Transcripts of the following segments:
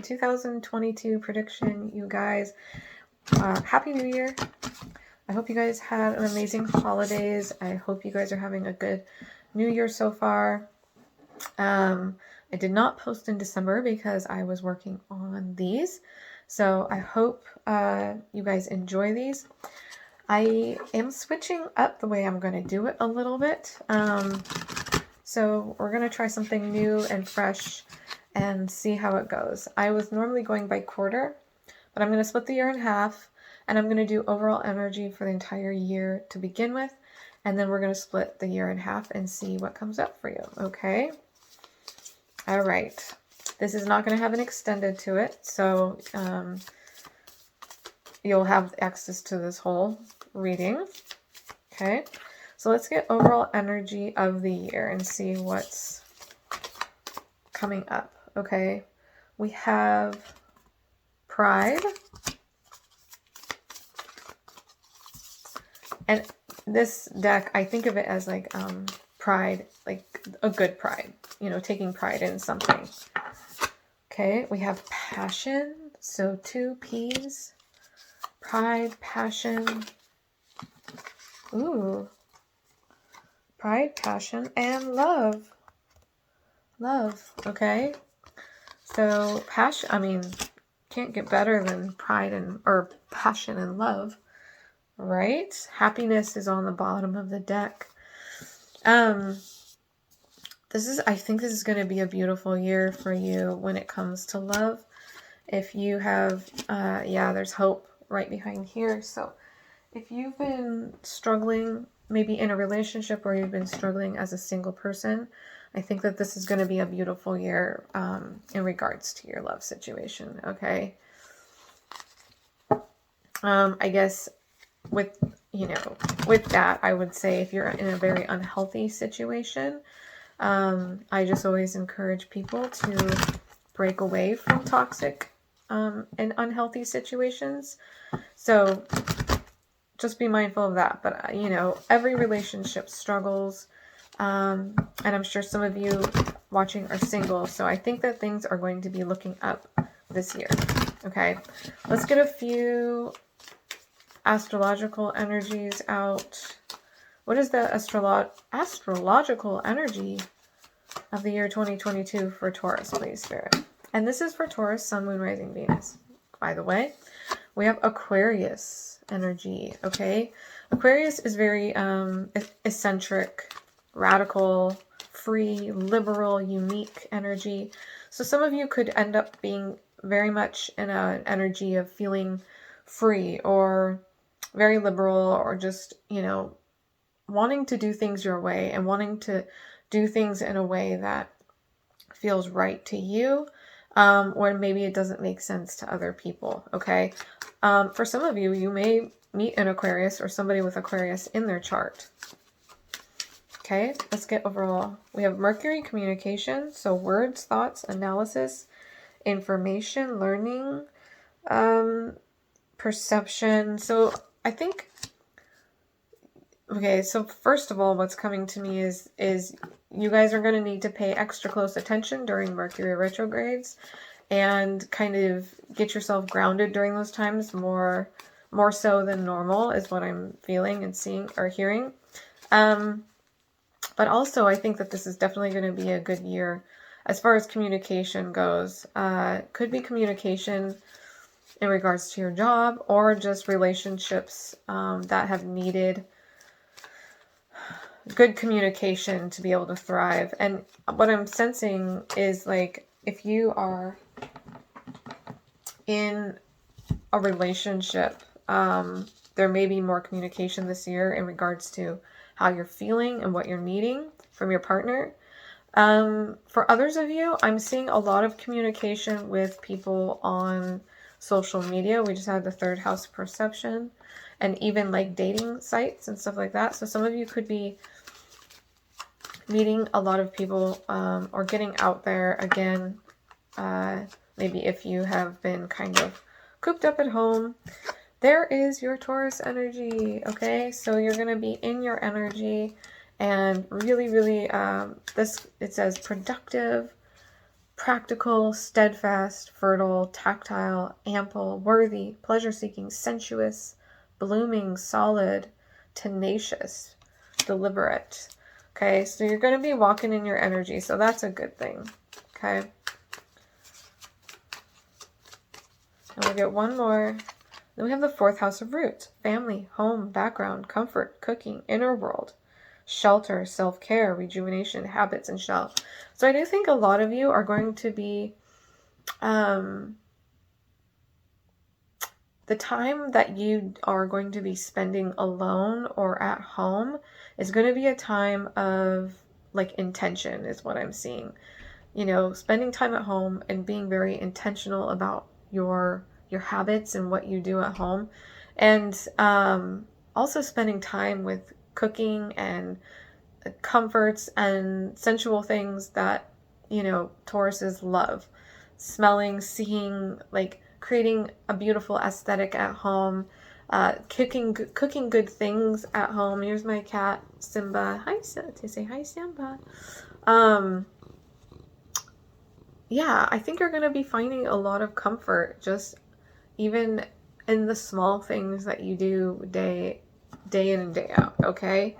2022 prediction, you guys. Happy New Year. I hope you guys had an amazing holidays. I hope you guys are having a good New Year so far. I did not post in December because I was working on these. So I hope you guys enjoy these. I am switching up the way I'm going to do it a little bit. So we're going to try something new and fresh and see how it goes. I was normally going by quarter, but I'm going to split the year in half, and I'm going to do overall energy for the entire year to begin with, and then we're going to split the year in half and see what comes up for you, okay? All right. This is not going to have an extended to it, so you'll have access to this whole reading, okay? So let's get overall energy of the year and see what's coming up, okay? We have Pride. And this deck, I think of it as like pride, like a good pride, you know, taking pride in something. Okay, we have Passion. So 2 P's. Pride, Passion. Ooh. Pride, Passion, and Love. Love, okay? So passion, I mean, can't get better than pride and, or passion and love, right? Happiness is on the bottom of the deck. I think this is going to be a beautiful year for you when it comes to love. If you have, there's hope right behind here. So if you've been struggling, maybe in a relationship, or you've been struggling as a single person, I think that this is going to be a beautiful year in regards to your love situation, okay? I guess with that, I would say if you're in a very unhealthy situation, I just always encourage people to break away from toxic and unhealthy situations. So just be mindful of that. But, every relationship struggles. And I'm sure some of you watching are single. So I think that things are going to be looking up this year. Okay. Let's get a few astrological energies out. What is the astrological energy of the year 2022 for Taurus, please, Spirit? And this is for Taurus, Sun, Moon, Rising, Venus. By the way, we have Aquarius energy, okay? Aquarius is very eccentric, radical, free, liberal, unique energy. So some of you could end up being very much in an energy of feeling free or very liberal, or just, wanting to do things your way and wanting to do things in a way that feels right to you, or maybe it doesn't make sense to other people, okay? For some of you, you may meet an Aquarius or somebody with Aquarius in their chart. Okay, let's get overall. We have Mercury, communication, so words, thoughts, analysis, information, learning, perception. So I think, okay, so first of all, what's coming to me is you guys are going to need to pay extra close attention during Mercury retrogrades and kind of get yourself grounded during those times more so than normal is what I'm feeling and seeing or hearing. But also I think that this is definitely going to be a good year as far as communication goes. Could be communication in regards to your job, or just relationships that have needed good communication to be able to thrive. And what I'm sensing is, like, if you are in a relationship, there may be more communication this year in regards to how you're feeling and what you're needing from your partner. For others of you, I'm seeing a lot of communication with people on social media. We just had the 3rd house perception, and even like dating sites and stuff like that. So some of you could be meeting a lot of people, or getting out there again. Maybe if you have been kind of cooped up at home. There is your Taurus energy, okay? So you're going to be in your energy and really, really, it says productive, practical, steadfast, fertile, tactile, ample, worthy, pleasure-seeking, sensuous, blooming, solid, tenacious, deliberate. Okay, so you're going to be walking in your energy, so that's a good thing. Okay. And we'll get one more. Then we have the 4th house of roots. Family, home, background, comfort, cooking, inner world, shelter, self-care, rejuvenation, habits, and shell. So I do think a lot of you are going to be, the time that you are going to be spending alone or at home is going to be a time of like intention is what I'm seeing. You know, spending time at home and being very intentional about your habits and what you do at home. And also spending time with cooking and comforts and sensual things that, you know, Tauruses love. Smelling, seeing, like creating a beautiful aesthetic at home, cooking good things at home. Here's my cat, Simba. Hi, to say hi, Simba. Yeah, I think you're going to be finding a lot of comfort just even in the small things that you do day in and day out, okay?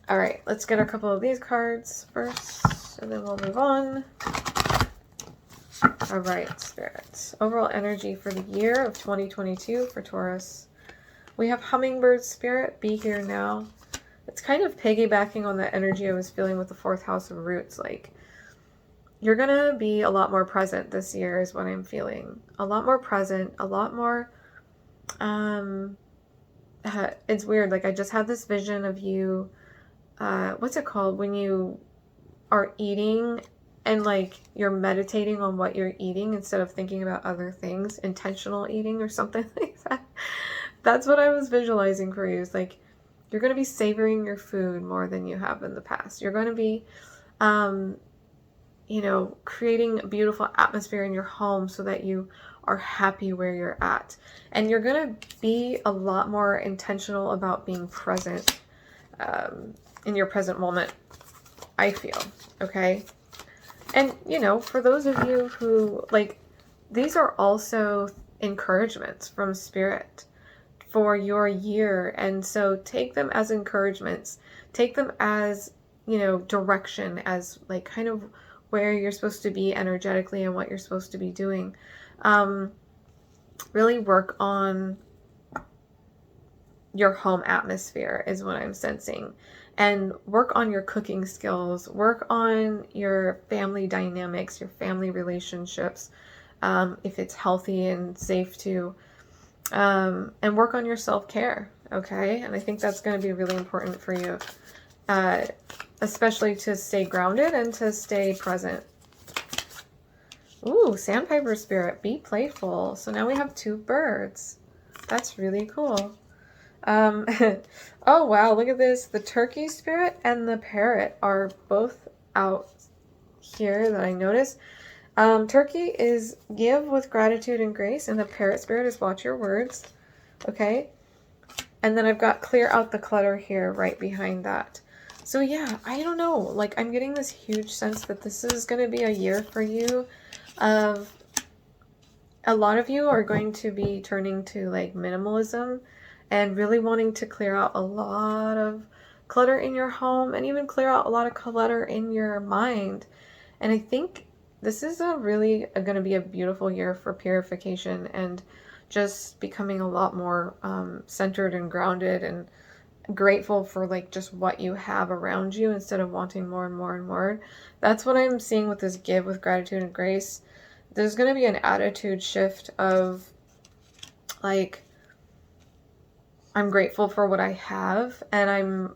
All right, let's get a couple of these cards first, and then we'll move on. All right, Spirit. Overall energy for the year of 2022 for Taurus. We have Hummingbird Spirit, be here now. It's kind of piggybacking on the energy I was feeling with the 4th house of roots. Like, you're going to be a lot more present this year is what I'm feeling. A lot more present, a lot more, it's weird. Like, I just had this vision of you, what's it called? When you are eating and like you're meditating on what you're eating instead of thinking about other things, intentional eating or something like that. That's what I was visualizing for you. It's like, you're going to be savoring your food more than you have in the past. You're going to be, you know, creating a beautiful atmosphere in your home so that you are happy where you're at. And you're going to be a lot more intentional about being present in your present moment, I feel. Okay. And, you know, for those of you who, like, these are also encouragements from Spirit for your year. And so take them as encouragements. Take them as, you know, direction, as like kind of where you're supposed to be energetically and what you're supposed to be doing. Really work on your home atmosphere is what I'm sensing. And work on your cooking skills. Work on your family dynamics, your family relationships, if it's healthy and safe to. And work on your self-care, okay? And I think that's going to be really important for you, especially to stay grounded and to stay present. Ooh, Sandpiper Spirit, be playful. So now we have 2 birds. That's really cool. Oh, wow, look at this. The Turkey Spirit and the Parrot are both out here that I noticed. Turkey is give with gratitude and grace, and the Parrot Spirit is watch your words. Okay. And then I've got clear out the clutter here right behind that. So yeah, I don't know. Like, I'm getting this huge sense that this is going to be a year for you of a lot of you are going to be turning to like minimalism and really wanting to clear out a lot of clutter in your home and even clear out a lot of clutter in your mind. And I think this is going to be a beautiful year for purification and just becoming a lot more centered and grounded and grateful for like just what you have around you instead of wanting more and more and more. That's what I'm seeing with this give with gratitude and grace. There's going to be an attitude shift of like, I'm grateful for what I have, and I'm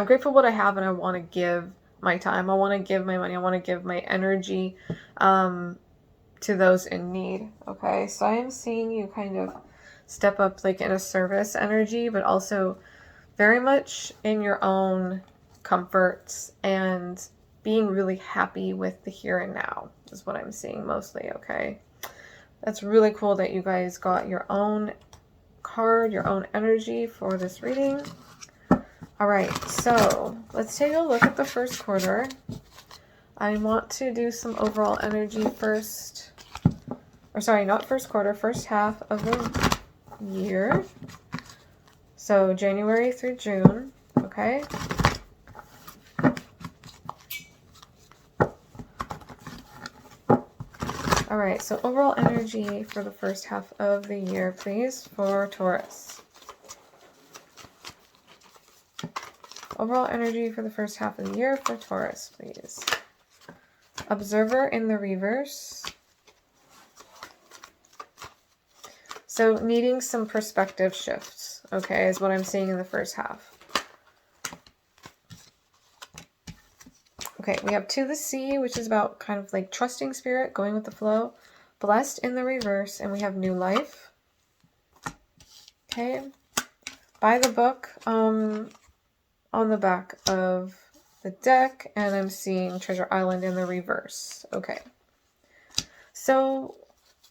grateful for what I have, and I want to give my time. I want to give my money. I want to give my energy to those in need. Okay, so I am seeing you kind of step up like in a service energy, but also very much in your own comforts and being really happy with the here and now is what I'm seeing mostly. Okay, that's really cool that you guys got your own card, your own energy for this reading. All right, so let's take a look at the first quarter. I want to do some overall energy first. Or sorry, not first quarter, first half of the year. So January through June, okay? All right, so overall energy for the first half of the year, please, for Taurus. Overall energy for the first half of the year for Taurus, please. Observer in the reverse. So needing some perspective shifts, okay, is what I'm seeing in the first half. Okay, we have to the sea, which is about kind of like trusting spirit, going with the flow. Blessed in the reverse, and we have new life. Okay. By the book, on the back of the deck, and I'm seeing Treasure Island in the reverse. Okay. So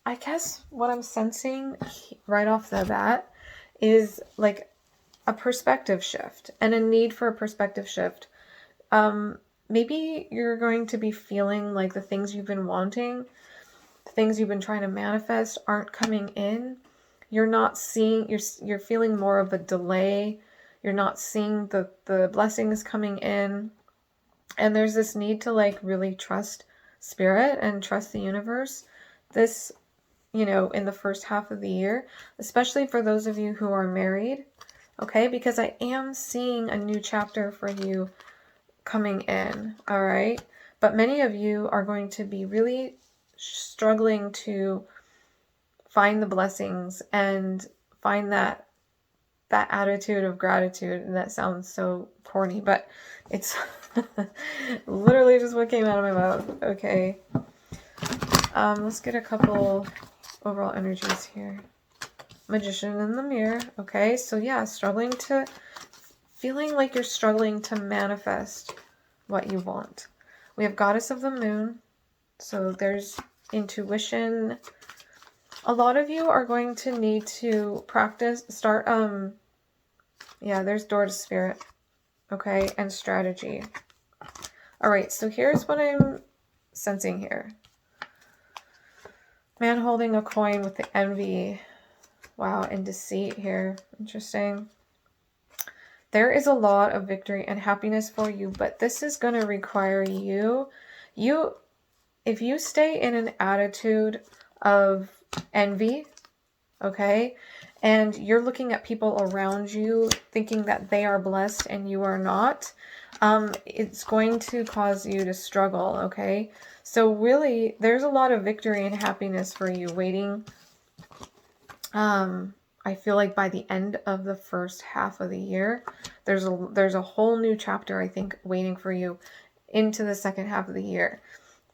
I guess what I'm sensing right off the bat is like a perspective shift and a need for a perspective shift. Maybe you're going to be feeling like the things you've been wanting, the things you've been trying to manifest aren't coming in. You're not seeing, you're feeling more of a delay. You're not seeing the blessings coming in. And there's this need to like really trust spirit and trust the universe. This, you know, in the first half of the year, especially for those of you who are married, okay? Because I am seeing a new chapter for you coming in, all right? But many of you are going to be really struggling to find the blessings and find that attitude of gratitude. And that sounds so corny, but it's literally just what came out of my mouth. Okay. Let's get a couple overall energies here. Magician in the mirror. Okay, so yeah, feeling like you're struggling to manifest what you want. We have Goddess of the Moon. So there's intuition. A lot of you are going to need to practice, there's Door to Spirit. Okay, and strategy. All right, so here's what I'm sensing here. Man holding a coin with the envy. Wow, and deceit here. Interesting. There is a lot of victory and happiness for you, but this is going to require if you stay in an attitude of envy, okay, and you're looking at people around you thinking that they are blessed and you are not, it's going to cause you to struggle, okay? So really, there's a lot of victory and happiness for you waiting. I feel like by the end of the first half of the year, there's a whole new chapter, I think, waiting for you into the second half of the year.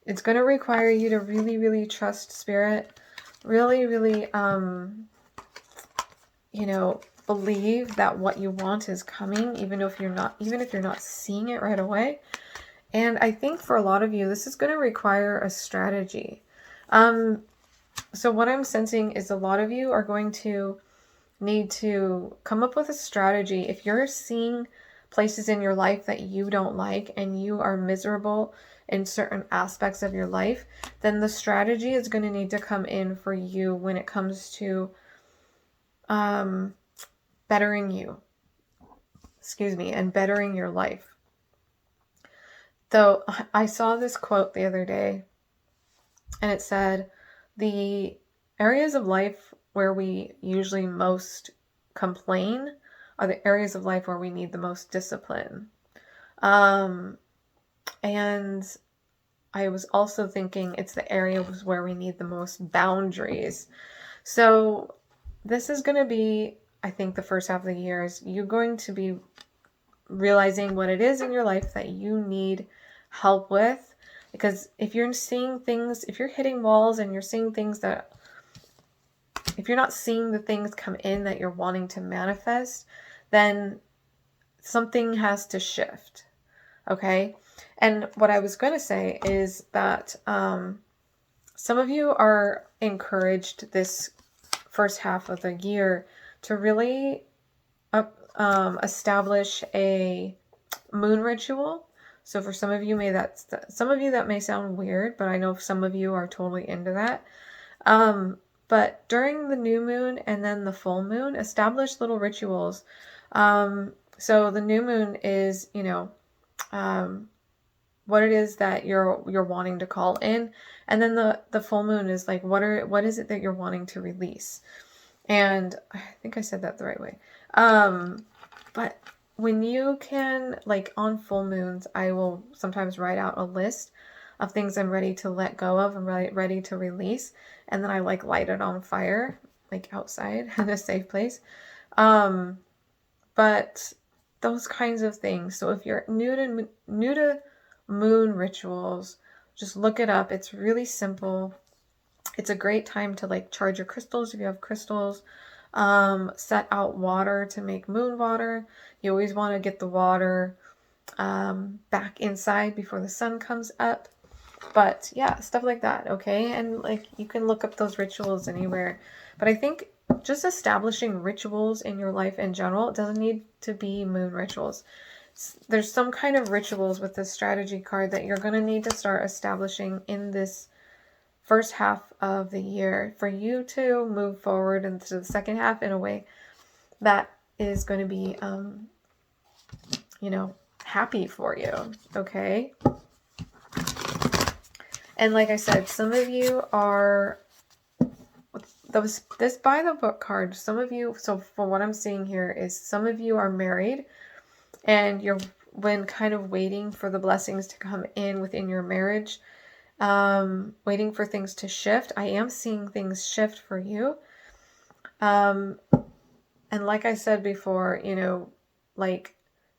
It's going to require you to really, really trust spirit. Really, really, believe that what you want is coming, even if you're not seeing it right away. And I think for a lot of you, this is going to require a strategy. So what I'm sensing is a lot of you are going to need to come up with a strategy. If you're seeing places in your life that you don't like and you are miserable in certain aspects of your life, then the strategy is going to need to come in for you when it comes to bettering you. And bettering your life. So I saw this quote the other day, and it said, the areas of life where we usually most complain are the areas of life where we need the most discipline. And I was also thinking it's the areas where we need the most boundaries. So this is going to be, I think, the first half of the year is you're going to be realizing what it is in your life that you need help with. Because if you're seeing things, if you're hitting walls and you're seeing things that, if you're not seeing the things come in that you're wanting to manifest, then something has to shift. Okay? And what I was going to say is that some of you are encouraged this first half of the year to really establish a moon ritual. So for some of you, that may sound weird, but I know some of you are totally into that. But during the new moon and then the full moon, establish little rituals. So the new moon is, what it is that you're wanting to call in, and then the full moon is like what is it that you're wanting to release. And I think I said that the right way. But when you can, like on full moons, I will sometimes write out a list of things I'm ready to let go of and ready to release, and then I like light it on fire, like outside in a safe place. But those kinds of things. So if you're new to moon rituals, just look it up. It's really simple. It's a great time to like charge your crystals if you have crystals. Set out water to make moon water. You always want to get the water back inside before the sun comes up. But yeah, stuff like that, okay? And like you can look up those rituals anywhere. But I think just establishing rituals in your life in general, it doesn't need to be moon rituals. There's some kind of rituals with this strategy card that you're going to need to start establishing in this first half of the year for you to move forward into the second half in a way that is going to be, happy for you, okay? And like I said, some of you are, this by the book card, some of you, so for what I'm seeing here is some of you are married and you're when kind of waiting for the blessings to come in within your marriage, waiting for things to shift. I am seeing things shift for you. And like I said before, like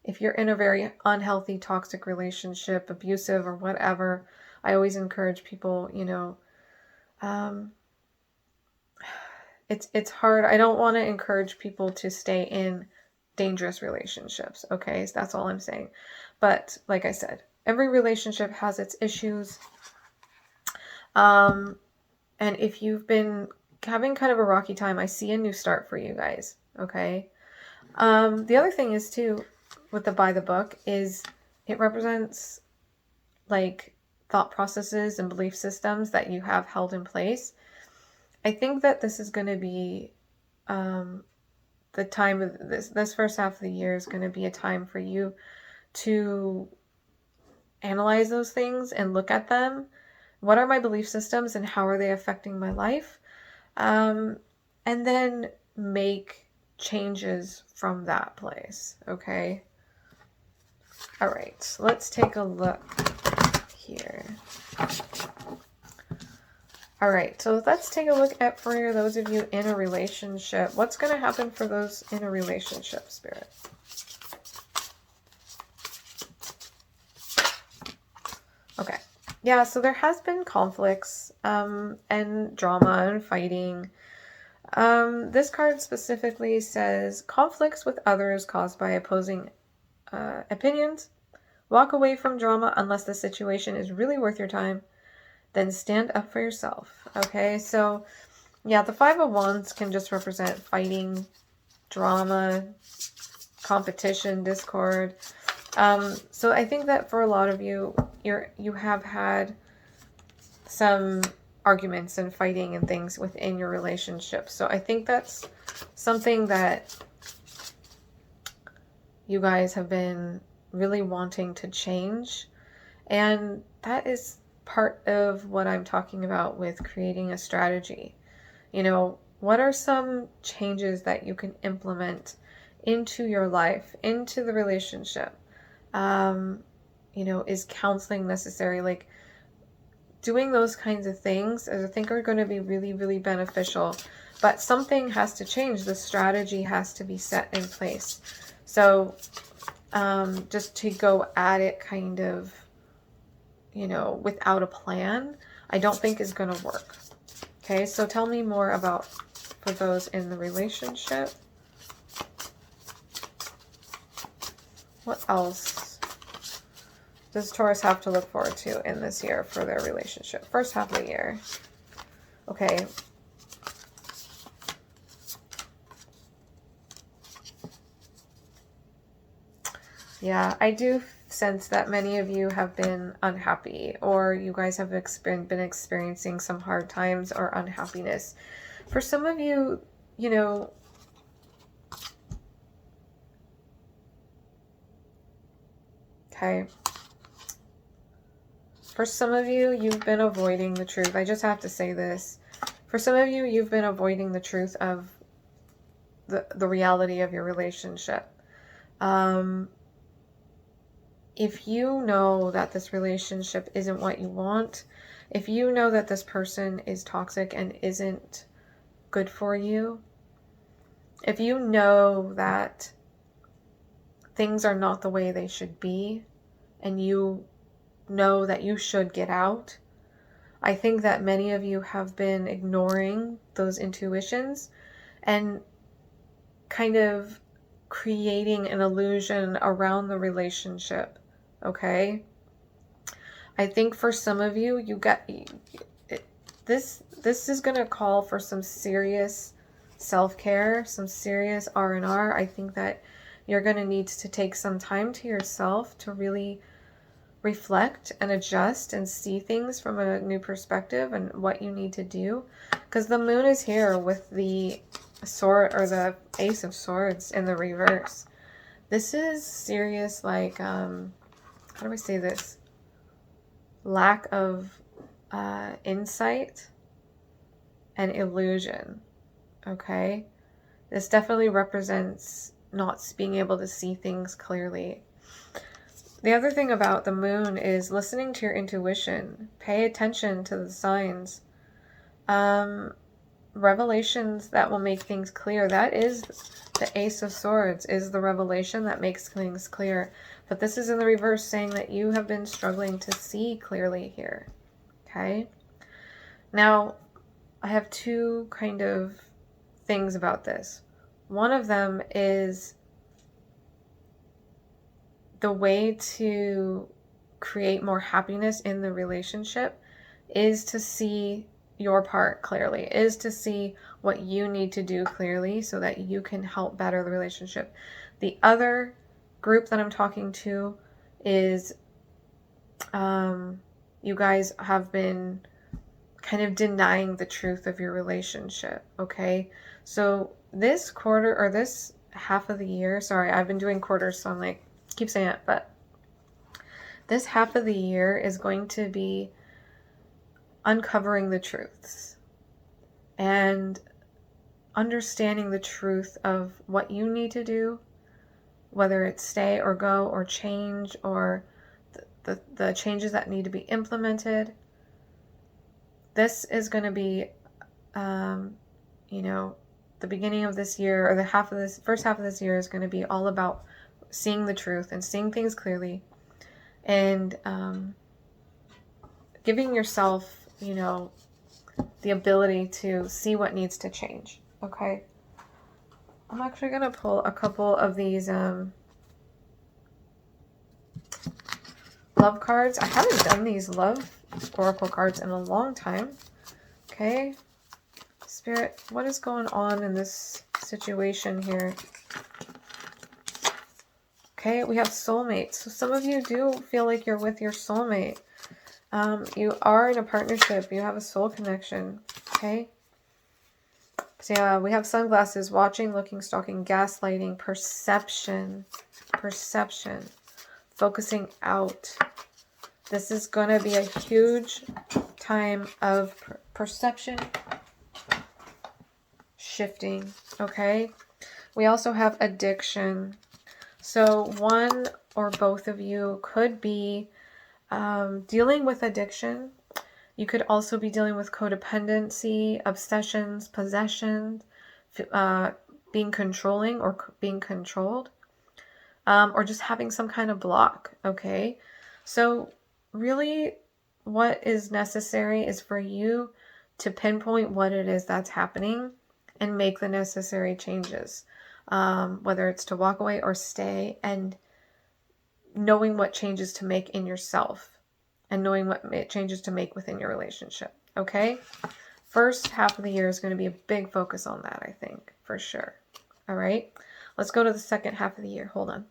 if you're in a very unhealthy, toxic relationship, abusive or whatever, I always encourage people, it's hard. I don't want to encourage people to stay in dangerous relationships. Okay. So that's all I'm saying. But like I said, every relationship has its issues. And if you've been having kind of a rocky time, I see a new start for you guys. Okay. The other thing is too, with the by the book is it represents like thought processes and belief systems that you have held in place. I think that this is going to be, the time of this first half of the year is going to be a time for you to analyze those things and look at them. What are my belief systems and how are they affecting my life? And then make changes from that place. Okay. All right. So let's take a look here. All right. So let's take a look at for those of you in a relationship. What's going to happen for those in a relationship, Spirit? Okay. Yeah, so there has been conflicts and drama and fighting. This card specifically says conflicts with others caused by opposing opinions. Walk away from drama unless the situation is really worth your time. Then stand up for yourself. Okay, so yeah, the Five of Wands can just represent fighting, drama, competition, discord. So I think that for a lot of you, you have had some arguments and fighting and things within your relationship. So I think that's something that you guys have been really wanting to change. And that is part of what I'm talking about with creating a strategy. What are some changes that you can implement into your life, into the relationship? Is counseling necessary? Like doing those kinds of things, I think are going to be really, really beneficial. But something has to change. The strategy has to be set in place. So just to go at it kind of, without a plan, I don't think is going to work. Okay, so tell me more about for those in the relationship. What else does Taurus have to look forward to in this year for their relationship? First half of the year. Okay. Yeah, I do sense that many of you have been unhappy, or you guys have been experiencing some hard times or unhappiness. For some of you, you know, okay. For some of you, you've been avoiding the truth. I just have to say this. For some of you, you've been avoiding the truth of the reality of your relationship. If you know that this relationship isn't what you want, if you know that this person is toxic and isn't good for you, if you know that things are not the way they should be, and you know that you should get out, I think that many of you have been ignoring those intuitions and kind of creating an illusion around the relationship, okay? I think for some of you, this is going to call for some serious self-care, some serious R&R. I think that you're going to need to take some time to yourself to really reflect and adjust and see things from a new perspective and what you need to do. Because the moon is here with the sword, or the Ace of Swords in the reverse. This is serious, like, how do I say this? Lack of insight and illusion, okay? This definitely represents not being able to see things clearly. The other thing about the moon is listening to your intuition. Pay attention to the signs. Revelations that will make things clear. That is the Ace of Swords, is the revelation that makes things clear. But this is in the reverse, saying that you have been struggling to see clearly here. Okay? Now, I have two kind of things about this. One of them is the way to create more happiness in the relationship is to see your part clearly, is to see what you need to do clearly so that you can help better the relationship. The other group that I'm talking to is you guys have been kind of denying the truth of your relationship, okay? So this quarter, or this half of the year, sorry, I've been doing quarters, so I'm like, keep saying it, but this half of the year is going to be uncovering the truths and understanding the truth of what you need to do, whether it's stay or go or change, or the changes that need to be implemented. This is going to be, you know, the beginning of this year, or the first half of this year is going to be all about seeing the truth and seeing things clearly, and giving yourself, you know, the ability to see what needs to change. Okay, I'm actually going to pull a couple of these love cards. I haven't done these love oracle cards in a long time. Okay, Spirit, what is going on in this situation here? Okay, we have soulmates. So some of you do feel like you're with your soulmate. You are in a partnership. You have a soul connection. Okay. So yeah, we have sunglasses, watching, looking, stalking, gaslighting, perception, focusing out. This is going to be a huge time of perception shifting. Okay. We also have addiction. So one or both of you could be dealing with addiction. You could also be dealing with codependency, obsessions, possession, being controlling or being controlled, or just having some kind of block, okay? So really what is necessary is for you to pinpoint what it is that's happening and make the necessary changes, whether it's to walk away or stay, and knowing what changes to make in yourself and knowing what changes to make within your relationship, okay? First half of the year is going to be a big focus on that, I think, for sure. All right, let's go to the second half of the year. Hold on.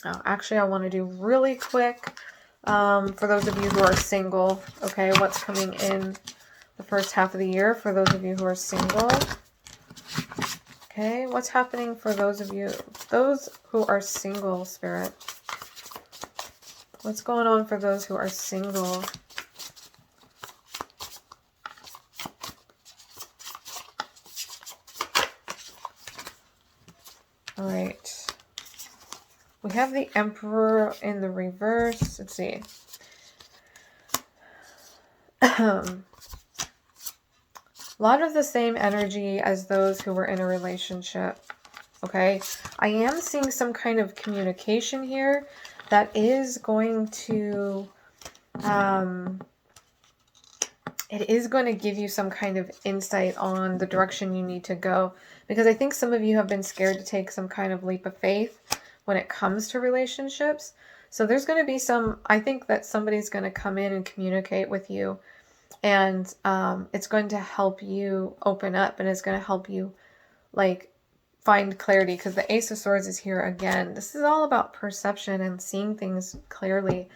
Oh, actually, I want to do really quick for those of you who are single. Okay, what's coming in the first half of the year for those of you who are single. Okay, what's happening for those of you, those who are single, Spirit? What's going on for those who are single? All right. We have the Emperor in the reverse. Let's see. A lot of the same energy as those who were in a relationship. Okay. I am seeing some kind of communication here that is going to, it is going to give you some kind of insight on the direction you need to go. Because I think some of you have been scared to take some kind of leap of faith when it comes to relationships. So there's going to be some, I think that somebody's going to come in and communicate with you. And it's going to help you open up, and it's going to help you like find clarity, because the Ace of Swords is here again. This is all about perception and seeing things clearly.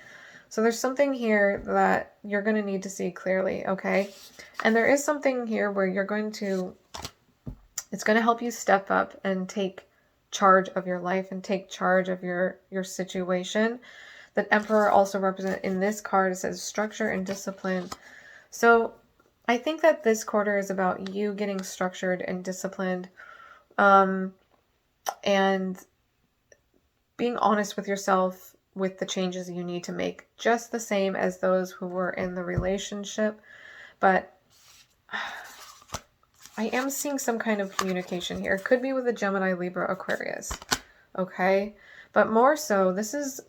So there's something here that you're going to need to see clearly, okay? And there is something here where you're going to, it's going to help you step up and take charge of your life and take charge of your situation. That Emperor also represent in this card, it says structure and discipline. So I think that this quarter is about you getting structured and disciplined, and being honest with yourself with the changes you need to make, just the same as those who were in the relationship. But I am seeing some kind of communication here. It could be with a Gemini, Libra, Aquarius. Okay. But more so, this is,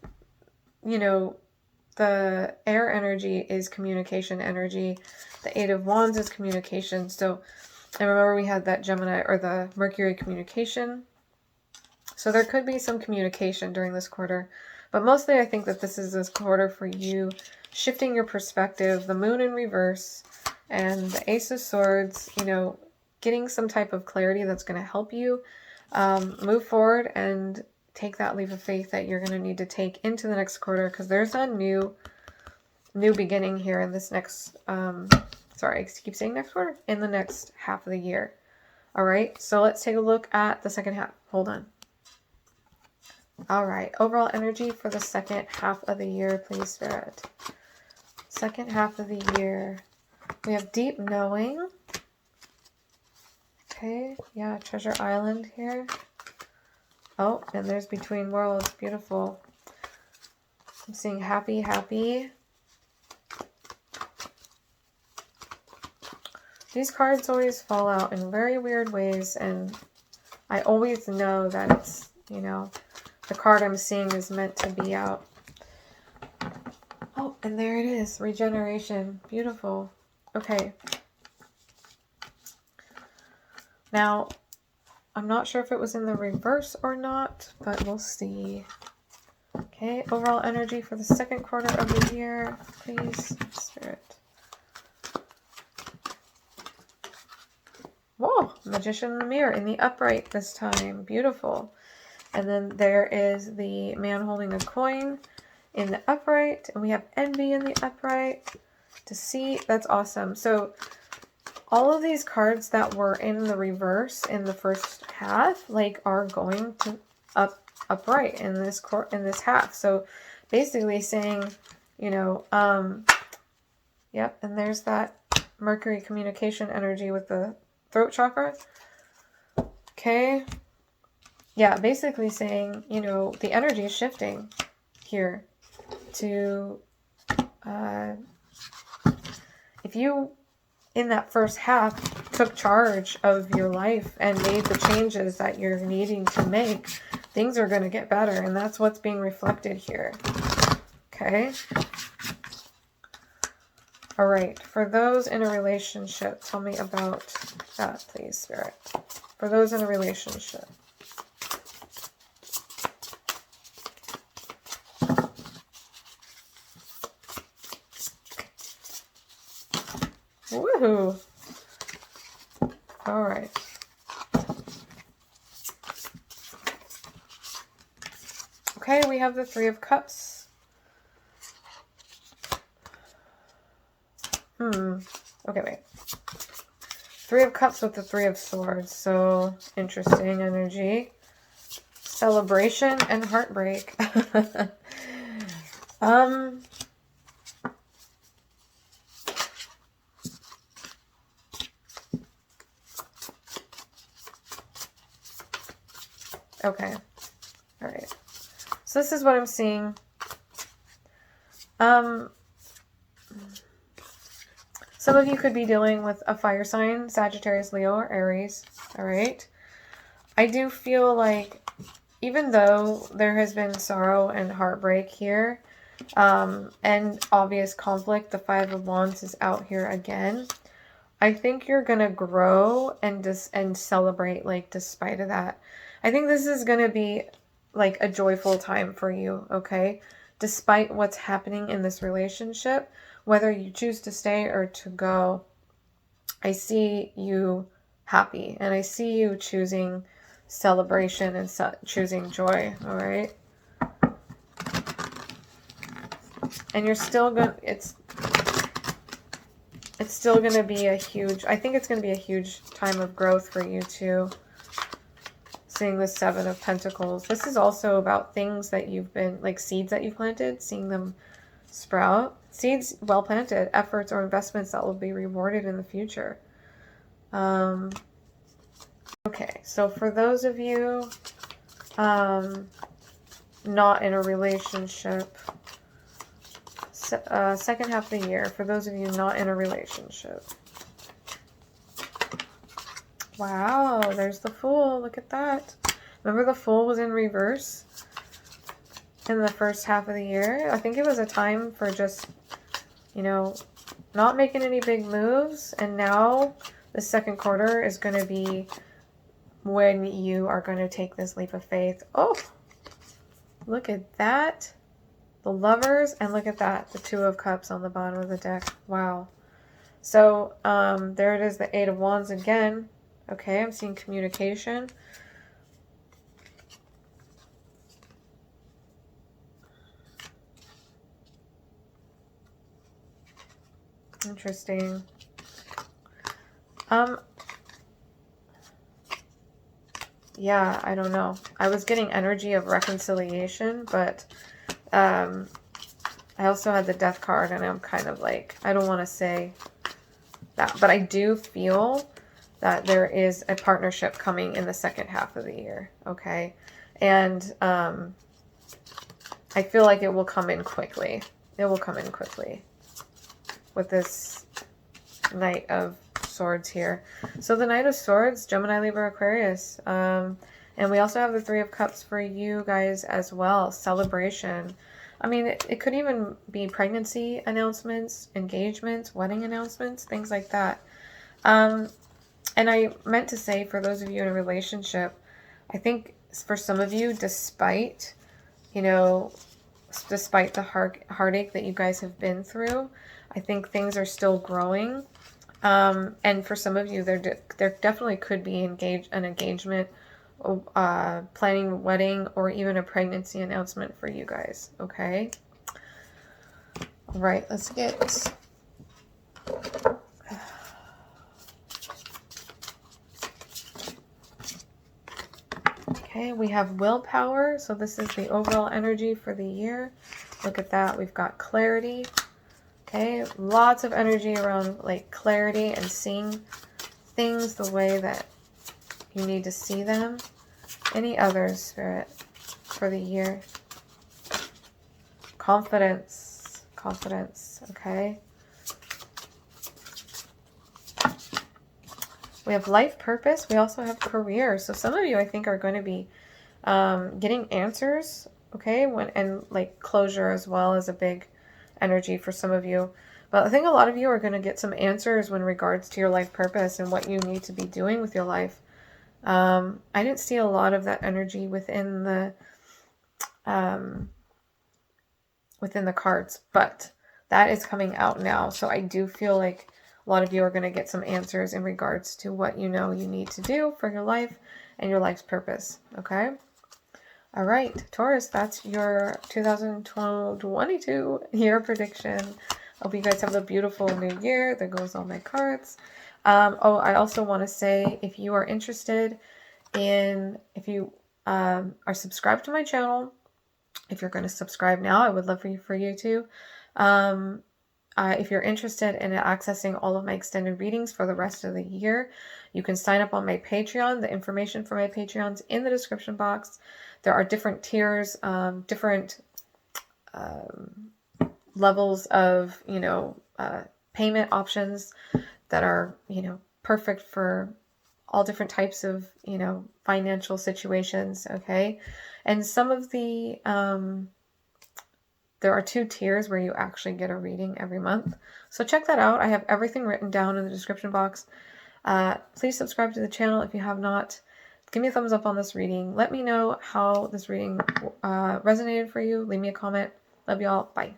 you know, the air energy is communication energy. The Eight of Wands is communication. So, and remember we had that Gemini or the Mercury communication. So there could be some communication during this quarter. But mostly I think that this is this quarter for you shifting your perspective. The Moon in reverse and the Ace of Swords, you know, getting some type of clarity that's going to help you move forward and take that leap of faith that you're going to need to take into the next quarter, because there's a new beginning here in this next, sorry, I keep saying next quarter, in the next half of the year. All right, so let's take a look at the second half. Hold on. All right, overall energy for the second half of the year, please, Spirit. Second half of the year. We have deep knowing. Okay, yeah, Treasure Island here. Oh, and there's Between Worlds. Beautiful. I'm seeing happy, happy. These cards always fall out in very weird ways, and I always know that it's, you know, the card I'm seeing is meant to be out. Oh, and there it is. Regeneration. Beautiful. Okay. Now, I'm not sure if it was in the reverse or not, but we'll see. Okay, overall energy for the second quarter of the year, please, Spirit. Whoa, Magician in the Mirror in the upright this time. Beautiful. And then there is the Man holding a coin in the upright. And we have Envy in the upright. Deceit. That's awesome. So all of these cards that were in the reverse in the first half, like, are going to upright in this half. So basically saying, you know, yep. And there's that Mercury communication energy with the throat chakra. Okay. Yeah, basically saying, you know, the energy is shifting here to, if you, in that first half, took charge of your life and made the changes that you're needing to make, things are going to get better. And that's what's being reflected here. Okay. All right. For those in a relationship, tell me about that, please, Spirit. For those in a relationship. Woohoo! All right. Okay, we have the Three of Cups. Okay, wait. Three of Cups with the Three of Swords. So, interesting energy. Celebration and heartbreak. Okay. All right. So this is what I'm seeing. Some of you could be dealing with a fire sign, Sagittarius, Leo, or Aries. All right. I do feel like even though there has been sorrow and heartbreak here, and obvious conflict, the Five of Wands is out here again. I think you're going to grow and celebrate, like, despite of that. I think this is going to be like a joyful time for you, okay? Despite what's happening in this relationship, whether you choose to stay or to go, I see you happy and I see you choosing celebration and choosing joy, all right? And you're still going to, it's still going to be a huge, I think it's going to be a huge time of growth for you too. Seeing the Seven of Pentacles. This is also about things that you've been, like seeds that you've planted, seeing them sprout. Seeds well planted, efforts or investments that will be rewarded in the future. Okay, so for those of you not in a relationship, second half of the year, for those of you not in a relationship. Wow, there's the Fool. Look at that. Remember the Fool was in reverse in the first half of the year? I think it was a time for just, you know, not making any big moves. And now the second quarter is going to be when you are going to take this leap of faith. Oh, look at that. The Lovers. And look at that. The Two of Cups on the bottom of the deck. Wow. So there it is. The Eight of Wands again. Okay, I'm seeing communication. Interesting. Yeah, I don't know. I was getting energy of reconciliation, but I also had the Death card, and I'm kind of like, I don't want to say that, but I do feel that there is a partnership coming in the second half of the year, okay? And I feel like it will come in quickly. It will come in quickly with this Knight of Swords here. So the Knight of Swords, Gemini, Libra, Aquarius. And we also have the Three of Cups for you guys as well. Celebration. I mean, it could even be pregnancy announcements, engagements, wedding announcements, things like that. And I meant to say, for those of you in a relationship, I think for some of you, despite, you know, despite the heartache that you guys have been through, I think things are still growing. And for some of you, there definitely could be an engagement, planning a wedding, or even a pregnancy announcement for you guys. Okay. All right, let's get... Okay, we have Willpower. So this is the overall energy for the year. Look at that. We've got clarity. Okay, lots of energy around like clarity and seeing things the way that you need to see them. Any others, Spirit, for the year? Confidence. Confidence, okay. We have life purpose. We also have career. So some of you, I think, are going to be getting answers, okay, and like closure as well as a big energy for some of you. But I think a lot of you are going to get some answers when regards to your life purpose and what you need to be doing with your life. I didn't see a lot of that energy within the cards, but that is coming out now. So I do feel like a lot of you are going to get some answers in regards to what you know you need to do for your life and your life's purpose. Okay. All right, Taurus, that's your 2022 year prediction. Hope you guys have a beautiful new year. There goes all my cards. Oh, I also want to say, if you are interested in, if you are subscribed to my channel, if you're going to subscribe now, I would love for you to. If you're interested in accessing all of my extended readings for the rest of the year, you can sign up on my Patreon. The information for my Patreon's in the description box. There are different tiers, different levels of, payment options that are, perfect for all different types of, financial situations. Okay. And some of the, there are 2 tiers where you actually get a reading every month. So check that out. I have everything written down in the description box. Please subscribe to the channel if you have not. Give me a thumbs up on this reading. Let me know how this reading resonated for you. Leave me a comment. Love y'all. Bye.